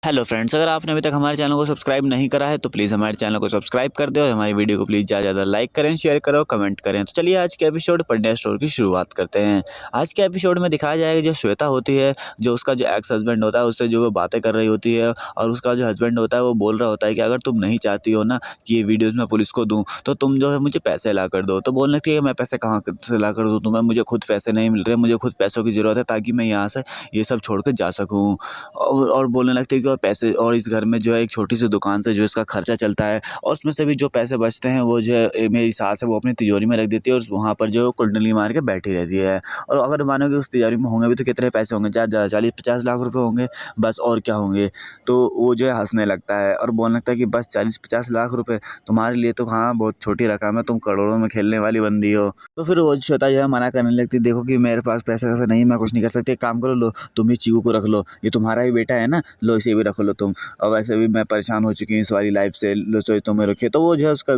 Hello friends, अगर आपने अभी तक हमारे चैनल को सब्सक्राइब नहीं करा है तो प्लीज़ हमारे चैनल को सब्सक्राइब कर दो और हमारी वीडियो को प्लीज़ ज़्यादा ज़्यादा लाइक करें, शेयर करो, कमेंट करें। तो चलिए आज के एपिसोड पंड्या स्टोर की शुरुआत करते हैं। आज के एपिसोड में दिखाया जाएगा जो श्वेता होती है, जो उसका जो एक्स हस्बैंड होता है उससे जो वो बातें कर रही होती है और उसका जो हस्बैंड होता है वो बोल रहा होता है कि अगर तुम नहीं चाहती हो ना कि ये वीडियोज़ मैं पुलिस को दूँ तो तुम जो है मुझे पैसे ला कर दो। तो बोलने लगती है मैं पैसे कहाँ से ला कर दूँ तुम्हें, मुझे खुद पैसे नहीं मिल रहे, मुझे खुद पैसों की ज़रूरत है ताकि मैं यहाँ से ये सब छोड़ कर जा सकूँ। और बोलने लगती है कि और पैसे और इस घर में जो है एक छोटी सी दुकान से जो इसका खर्चा चलता है और उसमें से भी जो पैसे बचते हैं वो जो है मेरी सास है वो अपनी तिजोरी में रख देती है और वहाँ पर जो कुंडली मार के बैठी रहती है। और अगर मानो कि उस तिजोरी में होंगे भी तो कितने पैसे होंगे, ज़्यादा 40-50 लाख रुपए होंगे, बस और क्या होंगे। तो वो जो है हंसने लगता है और बोलने लगता है कि बस 40-50 लाख रुपए तुम्हारे लिए तो हाँ बहुत छोटी रकम है, तुम करोड़ों में खेलने वाली बंदी हो। तो फिर वो श्वेता जो है मना करने लगती, देखो कि मेरे पास पैसे वैसे नहीं, मैं कुछ नहीं कर सकती, एक काम करो, लो तुम ही चीकू को रख लो, ये तुम्हारा ही बेटा है ना, लो इसे भी रख लो तुम, और वैसे भी मैं परेशान हो चुकी हूँ इस वाली लाइफ से, लो तो तुम्हें रखिए। तो वो जो है उसका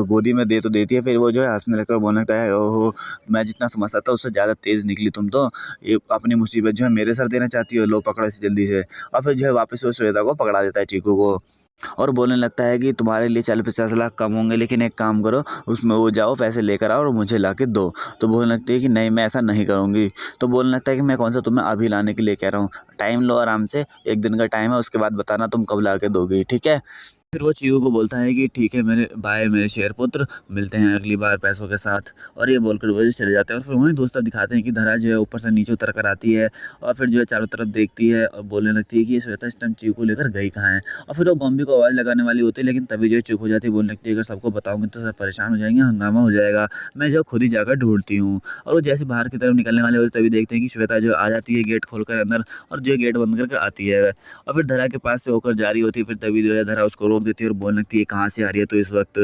गोदी में दे तो देती है, फिर वो जो है हंसने लगता है, बोलने लगता है ओहो मैं जितना समझता था उससे ज़्यादा तेज़ निकली तुम तो, ये अपनी मुसीबत जो है मेरे सर देना चाहती हो, लो पकड़ो इसे जल्दी से। और फिर जो है वापस वो श्वेता को पकड़ा देता है, चीकू को, और बोलने लगता है कि तुम्हारे लिए 40-50 लाख कम होंगे, लेकिन एक काम करो उसमें वो जाओ पैसे लेकर आओ और मुझे ला के दो। तो बोलने लगती है कि नहीं मैं ऐसा नहीं करूँगी। तो बोलने लगता है कि मैं कौन सा तुम्हें अभी लाने के लिए कह रहा हूँ, टाइम लो आराम से, एक दिन का टाइम है, उसके बाद बताना तुम कब ला के दोगी, ठीक है। फिर वो चीकू को बोलता है कि ठीक है मेरे बाय मेरे शेर पुत्र, मिलते हैं अगली बार पैसों के साथ, और ये बोलकर वो चले जाते हैं। और फिर वहीं दोस्त अब दिखाते हैं कि धरा जो है ऊपर से नीचे उतर कर आती है और फिर जो है चारों तरफ देखती है और बोलने लगती है कि ये श्वेता इस टाइम चीकू को लेकर गई कहाँ है। और फिर वो गॉम्बी को आवाज़ लगाने वाली होती है, लेकिन तभी जो है चुप हो जाती है, बोलने लगती है अगर सबको बताऊंगी तो सब परेशान हो जाएंगे, हंगामा हो जाएगा, मैं जो खुद ही जाकर ढूंढती हूँ। और वो जैसे बाहर की तरफ निकलने वाले होते तभी देखते हैं कि श्वेता जो आ जाती है गेट खोलकर अंदर, और जो गेट बंद करके आती है और फिर धरा के पास से होकर जा रही होती है। फिर तभी जो है धरा उसको रोक देती है और बोलने लगती है कहाँ से आ रही है तो इस वक्त।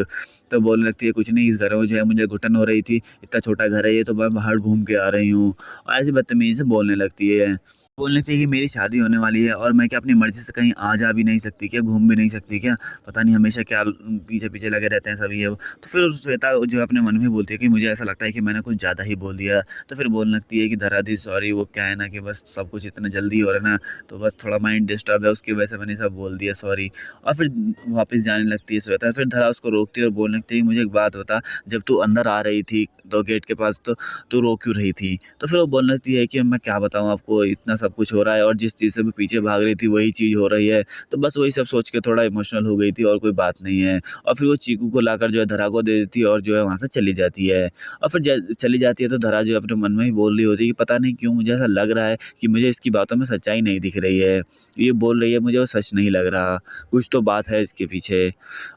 तो बोलने लगती है कुछ नहीं, इस घर में जो है मुझे घुटन हो रही थी, इतना छोटा घर है ये, तो मैं बाहर घूम के आ रही हूँ, और ऐसी बदतमीजी से बोलने लगती है। बोलने लगती है कि मेरी शादी होने वाली है और मैं क्या अपनी मर्जी से कहीं आ जा भी नहीं सकती क्या, घूम भी नहीं सकती क्या, पता नहीं हमेशा क्या पीछे पीछे लगे रहते हैं सभी ये। तो फिर श्वेता जो है अपने मन में बोलती है कि मुझे ऐसा लगता है कि मैंने कुछ ज़्यादा ही बोल दिया। तो फिर बोलने लगती है कि धरा दी सॉरी, वो क्या है ना कि बस सब कुछ इतना जल्दी हो रहा है ना, तो बस थोड़ा माइंड डिस्टर्ब है उसकी वजह से मैंने सब बोल दिया, सॉरी। और फिर वापस जाने लगती है श्वेता। फिर धरा उसको रोकती है और बोलने लगती है मुझे एक बात बता, जब तू अंदर आ रही थी तो गेट के पास तो तू रो क्यों रही थी। तो फिर वो बोलने लगती है कि मैं क्या बताऊँ आपको, इतना सब कुछ हो रहा है और जिस चीज़ से मैं पीछे भाग रही थी वही चीज़ हो रही है, तो बस वही सब सोच के थोड़ा इमोशनल हो गई थी और कोई बात नहीं है। और फिर वो चीकू को लाकर जो है धरा को दे देती है और जो है वहाँ से चली जाती है। और फिर चली जाती है तो धरा जो है अपने मन में ही बोल रही होती है कि पता नहीं क्यों मुझे ऐसा लग रहा है कि मुझे इसकी बातों में सच्चाई नहीं दिख रही है, ये बोल रही है मुझे वो सच नहीं लग रहा, कुछ तो बात है इसके पीछे।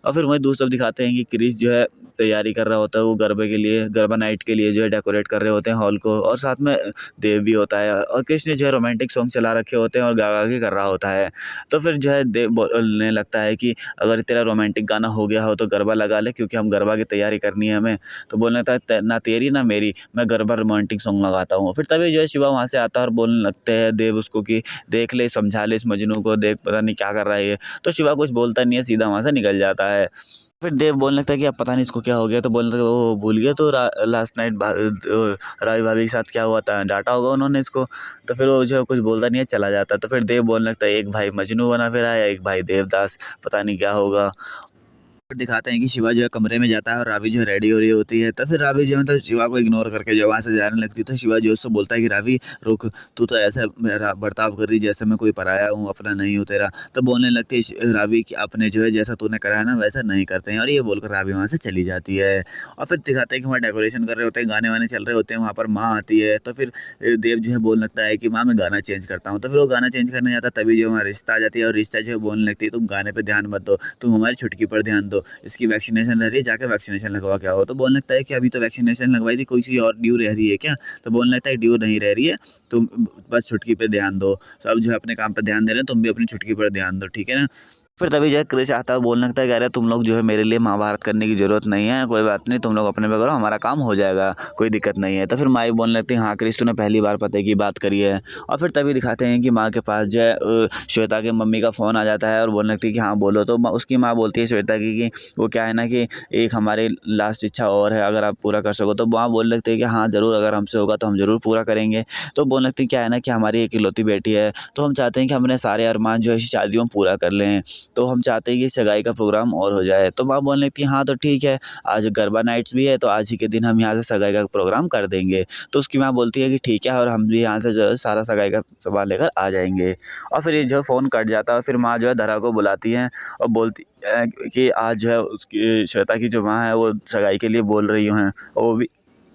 और फिर वही दोस्त अब दिखाते हैं कि क्रिस जो है तैयारी कर रहा होता है, वो गरबे के लिए, गरबा नाइट के लिए जो है डेकोरेट कर रहे होते हैं हॉल को, और साथ में देव भी होता है और कृष्ण जो है रोमांटिक सॉन्ग चला रखे होते हैं और गा गा के कर रहा होता है। तो फिर जो है देव बोलने लगता है कि अगर तेरा रोमांटिक गाना हो गया हो तो गरबा लगा ले, क्योंकि हम गरबा की तैयारी करनी है हमें। तो बोलने लगता है ना तेरी ना मेरी, मैं गरबा रोमांटिक सॉन्ग लगाता हूँ। फिर तभी जो है शिवा वहाँ से आता है और बोलने लगते हैं देव उसको कि देख ले, समझा ले इस मजनू को, देख पता नहीं क्या कर रहा है ये। तो शिवा कुछ बोलता नहीं है, सीधा वहाँ से निकल जाता है। फिर देव बोलने लगता है कि अब पता नहीं इसको क्या हो गया। तो बोलने लगता है वो भूल गया तो लास्ट नाइट रावी भाभी के साथ क्या हुआ था, डांटा होगा उन्होंने इसको। तो फिर वो जो है कुछ बोलता नहीं है, चला जाता है। तो फिर देव बोलने लगता है एक भाई मजनू बना फिर आया, एक भाई देवदास, पता नहीं क्या होगा। फिर दिखाते हैं कि शिवा जो है कमरे में जाता है और रावी जो है रेडी हो रही होती है। तो फिर रावी जो है मतलब शिवा को इग्नोर करके जो वहाँ से जाने लगती है। तो शिवा जो है उससे बोलता है कि रावी रुक, तू तो ऐसा मेरा बर्ताव कर रही जैसे मैं कोई पराया हूँ, अपना नहीं हूँ तेरा। तो बोलने लगती है रावी कि अपने जो है जैसा तूने करा है ना वैसा नहीं करते हैं, और ये बोलकर रावी वहाँ से चली जाती है। और फिर दिखाते हैं कि वहाँ डेकोरेशन कर रहे होते हैं, गाने वाने चल रहे होते हैं, वहाँ पर माँ आती है। तो फिर देव जो है बोलने लगता है कि माँ मैं गाना चेंज करता हूँ। तो फिर वो गाना चेंज करने जाता है, तभी जो वहाँ रिश्ता आ जाती है और रिश्ता जो है बोलने लगती है तुम गाने पर ध्यान मत दो, तुम हमारी छुटकी पर ध्यान दो, इसकी वैक्सीनेशन रह रही है, जाके वैक्सीनेशन लगवा के आओ। तो बोलने लगता है कि अभी तो वैक्सीनेशन लगवाई थी, कोई सी और ड्यू रह रही है क्या। तो बोलने लगता है ड्यू नहीं रह रही है, तुम बस छुटकी पे ध्यान दो, सब जो है अपने काम पर ध्यान दे रहे हैं, तुम भी अपनी छुटकी पर ध्यान दो, ठीक है ना। फिर तभी जो है क्रिश आता है और बोलने लगता है कि अरे तुम लोग जो है मेरे लिए महाभारत करने की ज़रूरत नहीं है, कोई बात नहीं, तुम लोग अपने पे करो, हमारा काम हो जाएगा, कोई दिक्कत नहीं है। तो फिर माँ भी बोलने लगती है हाँ क्रिश तूने पहली बार पते की बात करी है। और फिर तभी दिखाते हैं कि माँ के पास जो है श्वेता की मम्मी का फ़ोन आ जाता है और बोलने लगती है कि हाँ बोलो। तो उसकी माँ बोलती है श्वेता की कि वो क्या है ना कि एक हमारी लास्ट इच्छा और है, अगर आप पूरा कर सको। तो माँ बोल लगती है कि हाँ ज़रूर, अगर हमसे होगा तो हम ज़रूर पूरा करेंगे। तो बोलने लगती है क्या है ना कि हमारी एक इकलौती बेटी है, तो हम चाहते हैं कि अपने सारे अरमान जो है इसी शादियों में पूरा कर लें। तो हम चाहते हैं कि सगाई का प्रोग्राम और हो जाए। तो माँ बोलने लगती है हाँ तो ठीक है, आज गरबा नाइट्स भी है तो आज ही के दिन हम यहाँ से सगाई का प्रोग्राम कर देंगे। तो उसकी माँ बोलती है कि ठीक है, और हम भी यहाँ से जो है सारा सगाई का सामान लेकर आ जाएंगे। और फिर ये जो फ़ोन कट जाता है और फिर माँ जो है धरा को बुलाती हैं और बोलती है कि आज जो है उसकी श्वेता की जो माँ है वो सगाई के लिए बोल रही हैं, और वो भी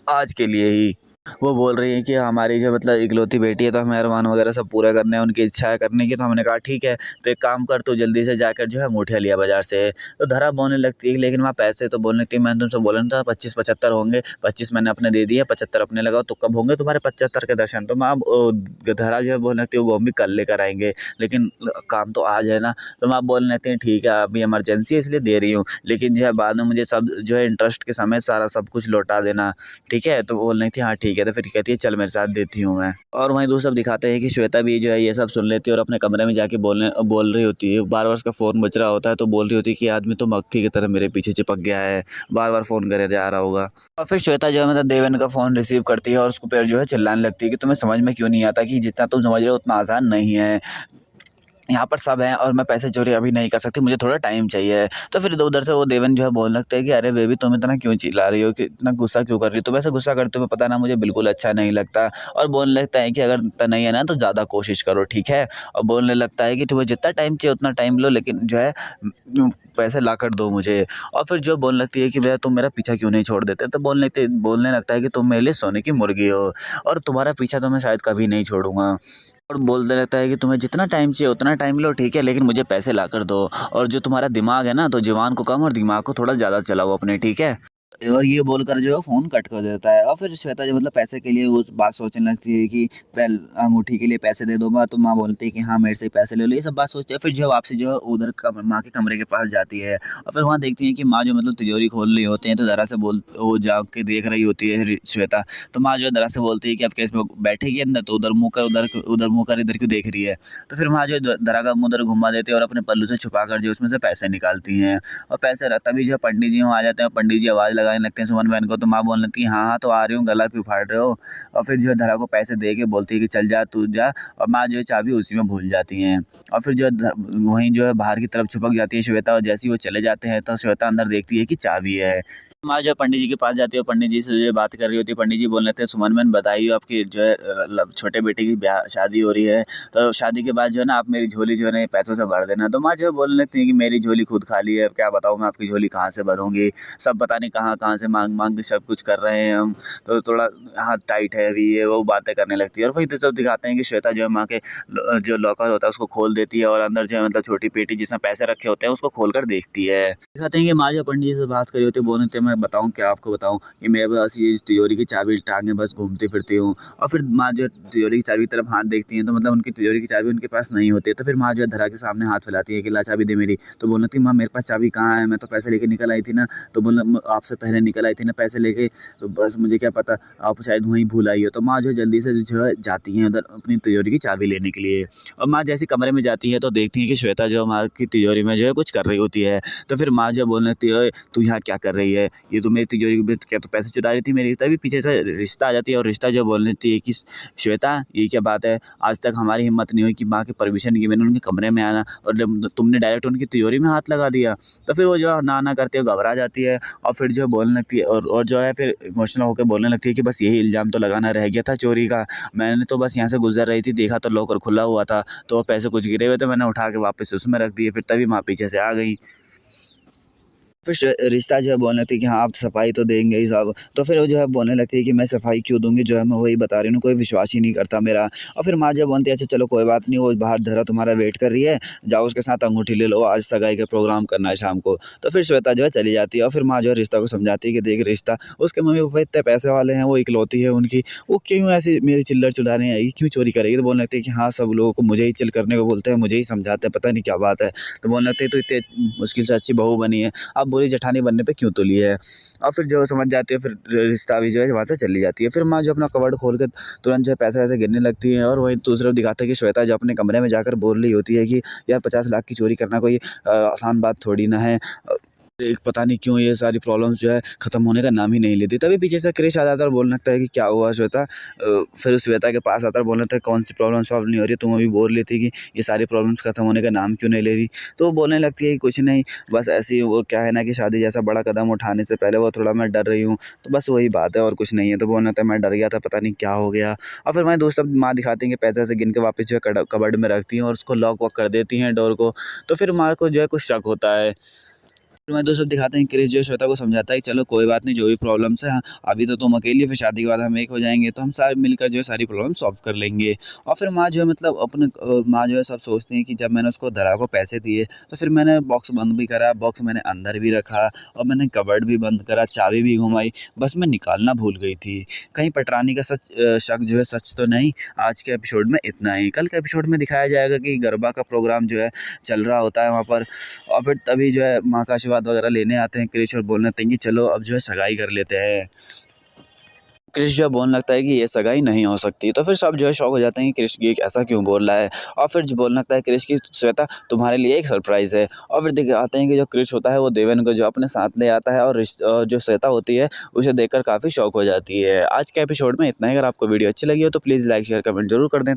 आज के लिए ही। वो बोल रही है कि हमारी जो मतलब इकलौती बेटी है तो हमें अरमान वगैरह सब पूरा करने हैं, उनकी इच्छा है करने की। तो हमने कहा ठीक है, तो एक काम कर, तो जल्दी से जाकर जो है अंगूठियाँ लिया बाज़ार से। तो धरा बोलने लगती है लेकिन वहाँ पैसे, तो बोलने लगती है मैंने तुमसे बोला था 25-75 होंगे, 25 मैंने अपने दे दिए, 75 अपने लगाओ, तो कब होंगे तुम्हारे 75 के दर्शन। तो माँ धरा जो है बोलने लगती है वो हम भी कल लेकर आएंगे, लेकिन काम तो आज है ना। तो माँ बोलने लगती है ठीक है अभी इमरजेंसी है इसलिए दे रही हूँ, लेकिन जो है बाद में मुझे सब जो है इंटरेस्ट के समेत सारा सब कुछ लौटा देना, ठीक है। तो बोल रही थी हाँ ठीक है। तो फिर कहती है चल मेरे साथ देती हूँ मैं। और वहीं दूसरा दिखाते हैं कि श्वेता भी जो है ये सब सुन लेती है और अपने कमरे में जाके बोल रही होती है। बार बार उसका फ़ोन बज रहा होता है तो बोल रही होती है कि आदमी तो मक्खी की तरह मेरे पीछे चिपक गया है, बार बार फ़ोन करे जा रहा होगा। और फिर श्वेता जो है मतलब देवेन का फ़ोन रिसीव करती है और उसको फिर जो है चिल्लाने लगती है कि तुम्हें समझ में क्यों नहीं आता कि जितना तुम समझ रहे हो उतना आसान नहीं है, यहाँ पर सब हैं और मैं पैसे चोरी अभी नहीं कर सकती, मुझे थोड़ा टाइम चाहिए। तो फिर उधर से वो देवन जो है बोलने लगता है कि अरे बेबी तुम इतना क्यों चिल्ला रही हो, कि इतना गुस्सा क्यों कर रही हो, तुम ऐसे गुस्सा करते हो पता ना मुझे बिल्कुल अच्छा नहीं लगता। और बोलने लगता है कि अगर इतना नहीं है ना तो ज़्यादा कोशिश करो, ठीक है। और बोलने लगता है कि तुम्हें जितना टाइम चाहिए उतना टाइम लो, लेकिन जो है पैसे ला कर दो मुझे। और फिर जो बोलने लगती है कि भैया तुम मेरा पीछा क्यों नहीं छोड़ देते। तो बोलने लगता है कि तुम मेरे लिए सोने की मुर्गी हो और तुम्हारा पीछा तो मैं शायद कभी नहीं छोड़ूंगा। और बोलने लगता है कि तुम्हें जितना टाइम चाहिए उतना टाइम लो, ठीक है, लेकिन मुझे पैसे ला कर दो। और जो तुम्हारा दिमाग है ना तो जुबान को कम और दिमाग को थोड़ा ज़्यादा चलाओ अपने, ठीक है। और ये बोलकर जो है फ़ोन कट कर देता है। और फिर श्वेता जो मतलब पैसे के लिए वो बात सोचने लगती है कि पहल अंगूठी के लिए पैसे दे दो माँ। तो माँ बोलती है कि हाँ मेरे से ही पैसे ले लो, ये सब बात सोचती है। फिर जो वापसी जो है उधर माँ के कमरे के पास जाती है और फिर वहाँ देखती है कि माँ जो मतलब तिजोरी खोल रही होती है। तो ज़रा से वो जा के देख रही होती है श्वेता। तो माँ जो है ज़रा से बोलती है कि अब केस में बैठेगी अंदर, तो उधर मुँह कर उधर मुँह कर इधर क्यों देख रही है। तो फिर माँ जो है ज़रा का मुँह उधर घुमा देती है और अपने पल्लू से छुपा कर जो उसमें से पैसे निकालती हैं। और पैसे तभी जो है पंडित जी वहाँ आ जाते हैं, पंडित जी आवाज़ लगाने लगते हैं सुमन बहन को। तो माँ बोलने लगती है हाँ हाँ तो आ रही हूँ, गला क्यों फाड़ रहे हो। और फिर जो है धरा को पैसे दे के बोलती है कि चल जा तू जा। और माँ जो है चाबी उसी में भूल जाती हैं। और फिर जो है वहीं जो है बाहर की तरफ छुपक जाती है श्वेता। और जैसे ही वो चले जाते हैं तो श्वेता अंदर देखती है कि चाबी है। माँ जो है पंडित जी के पास जाती है और पंडित जी से जो है बात कर रही होती है। पंडित जी बोल रहे थे सुमन बहन बताइए आपकी जो है छोटे बेटे की ब्याह शादी हो रही है, तो शादी के बाद जो है ना आप मेरी झोली जो है ना ये पैसों से भर देना। तो माँ जो है बोलने लगती है कि मेरी झोली खुद खाली है, अब क्या बताऊँ मैं आपकी झोली कहाँ से भरूँगी, सब पता नहीं कहाँ कहाँ से मांग मांग के सब कुछ कर रहे हैं हम, तो थोड़ा हाथ टाइट है अभी, ये वो बातें करने लगती है। और वही तो सब दिखाते हैं कि श्वेता जो है माँ के जो लॉकर होता है उसको खोल देती है और अंदर जो है मतलब छोटी पेटी जिसमें पैसे रखे होते हैं उसको खोल कर देखती है। दिखाते हैं कि माँ जो पंडित जी से बात करी होती है, बोलते हैं मैं बताऊँ क्या आपको बताऊँ, कि मेरे पास ये तिजोरी की चाबी टांगे बस घूमती फिरती हूँ। और फिर माँ जो तिजोरी की चाबी की तरफ हाथ देखती हैं तो मतलब उनकी तिजोरी की चाबी उनके पास नहीं होती है। तो फिर माँ जो है धरा के सामने हाथ फैलाती है कि ला चाबी दे मेरी। तो बोलती थी माँ मेरे पास चाबी कहाँ है, मैं तो पैसे लेके निकल आई थी ना। तो बोला आपसे पहले निकल आई थी ना पैसे लेके, तो बस मुझे क्या पता आप शायद वहीं भूल आई हो। तो माँ जो है जल्दी से जो है जाती हैं उधर अपनी तिजोरी की चाबी लेने के लिए। और माँ जैसे कमरे में जाती है तो देखती है कि श्वेता जो माँ की तिजोरी में जो है कुछ कर रही होती है। तो फिर माँ जो बोलने लगती है तू यहाँ क्या कर रही है, ये तो मेरी तिजोरी में क्या तो पैसे चुरा रही थी मेरी। तभी पीछे से रिश्ता आ जाती है और रिश्ता जो बोलने लगती है कि श्वेता ये क्या बात है, आज तक हमारी हिम्मत नहीं हुई कि माँ की परमिशन की मैंने उनके कमरे में आना और जब तुमने डायरेक्ट उनकी तिजोरी में हाथ लगा दिया। तो फिर वो जो ना करती है घबरा जाती है और फिर जो बोलने लगती है और जो है फिर इमोशनल होकर बोलने लगती है कि बस यही इल्ज़ाम तो लगाना रह गया था चोरी का, मैंने तो बस यहाँ से गुजर रही थी देखा तो लॉकर खुला हुआ था, तो वो पैसे कुछ गिरे हुए थे मैंने उठा के वापस उसमें रख दिए, फिर तभी माँ पीछे से आ गई। फिर रिश्ता जो है बोलने लगती है कि हाँ, आप सफाई तो देंगे ही साहब। तो फिर वो जो है बोलने लगती है कि मैं सफाई क्यों दूँगी, जो है मैं वही बता रही हूँ, कोई विश्वास ही नहीं करता मेरा। और फिर माँ जो है बोलती है अच्छा चलो कोई बात नहीं, वो बाहर धरा तुम्हारा वेट कर रही है, जाओ उसके साथ अंगूठी ले लो, आज सगाई का प्रोग्राम करना है शाम को। तो फिर श्वेता जो है चली जाती है और फिर माँ जो है रिश्ता को समझाती है कि देख रिश्ता, उसके मम्मी-पापा इतने पैसे वाले हैं, वो इकलौती है उनकी, वो क्यों ऐसे मेरी चिल्लर चुराने आएगी, क्यों चोरी करेगी? तो बोलने लगती है कि हाँ, सब लोगों को मुझे ही चिल करने को बोलते हैं, मुझे ही समझाते हैं, पता नहीं क्या बात है। तो बोलने लगती है, "तू इतने मुश्किल से अच्छी बहू बनी है, अब बुरी जेठानी बनने पे क्यों तुली है?" और फिर जो समझ जाती है, फिर रिश्ता भी जो है वहाँ से चली जाती है। फिर माँ जो अपना कबर्ड खोल के तुरंत जो है पैसे-वैसे गिनने लगती है और वहीं दूसरी तरफ दिखाता है कि श्वेता जो अपने कमरे में जाकर बोल रही होती है कि यार 50 लाख की चोरी करना कोई आसान बात थोड़ी ना है। एक पता नहीं क्यों ये सारी प्रॉब्लम्स जो है ख़त्म होने का नाम ही नहीं लेती। तभी पीछे से क्रिश आ जाता है और बोलने लगता है कि क्या हुआ श्वेता? फिर उस श्वेता के पास आता है और बोलने लगता है कौन सी प्रॉब्लम सॉल्व नहीं हो रही है? तुम अभी बोल रही थी कि ये सारी प्रॉब्लम्स ख़त्म होने का नाम क्यों नहीं ले रही? तो वो बोलने लगती है कि कुछ नहीं, बस ऐसे ही वो क्या है ना कि शादी जैसा बड़ा कदम उठाने से पहले वो थोड़ा मैं डर रही हूँ, तो बस वही बात है और कुछ नहीं है। तो बोलने लगता है मैं डर गया था, पता नहीं क्या हो गया। और फिर वहीं दोस्त अब माँ दिखाती हैं कि पैसे ऐसे गिन के वापस जो है कबर्ड में रखती हैं और उसको लॉक वॉक कर देती हैं डोर को। तो फिर माँ को जो है कुछ शक होता है। फिर मैं दोस्तों दिखाते हैं क्रिश जो है श्वेता को समझाता है कि चलो कोई बात नहीं, जो भी प्रॉब्लम्स है, हाँ, अभी तो तुम अकेली हो, फिर शादी के बाद हम एक हो जाएँगे, तो हम सारे मिलकर जो है सारी प्रॉब्लम सॉल्व कर लेंगे। और फिर माँ जो है मतलब अपने माँ जो है सब सोचती हैं कि जब मैंने उसको धरा को पैसे दिए, तो फिर मैंने बॉक्स बंद भी करा, बॉक्स मैंने अंदर भी रखा और मैंने कबर्ड भी बंद करा, चाबी भी घुमाई, बस मैं निकालना भूल गई थी। कहीं पटरानी का शक जो है सच तो नहीं। आज के एपिसोड में इतना ही। कल के एपिसोड में दिखाया जाएगा कि गरबा का प्रोग्राम जो है चल रहा होता है वहाँ पर और फिर तभी जो है माँ का आशीर्वाद वगैरह लेने आते हैं क्रिश और बोलने लगते हैं कि चलो अब जो है सगाई कर लेते हैं। क्रिश जो है बोलने लगता है कि ये सगाई नहीं हो सकती। तो फिर सब जो है शॉक हो जाते हैं कि क्रिश ये ऐसा क्यों बोल रहा है। और फिर जो बोलने लगता है क्रिश कि श्वेता तुम्हारे लिए एक सरप्राइज़ है। और फिर दिखाते हैं कि जो क्रिश होता है वो देवेन को जो अपने साथ ले आता है और जो श्वेता होती है उसे देखकर काफ़ी शॉक हो जाती है। आज के एपिसोड में इतना ही। अगर आपको वीडियो अच्छी लगी हो तो प्लीज़ लाइक शेयर कमेंट ज़रूर कर दें।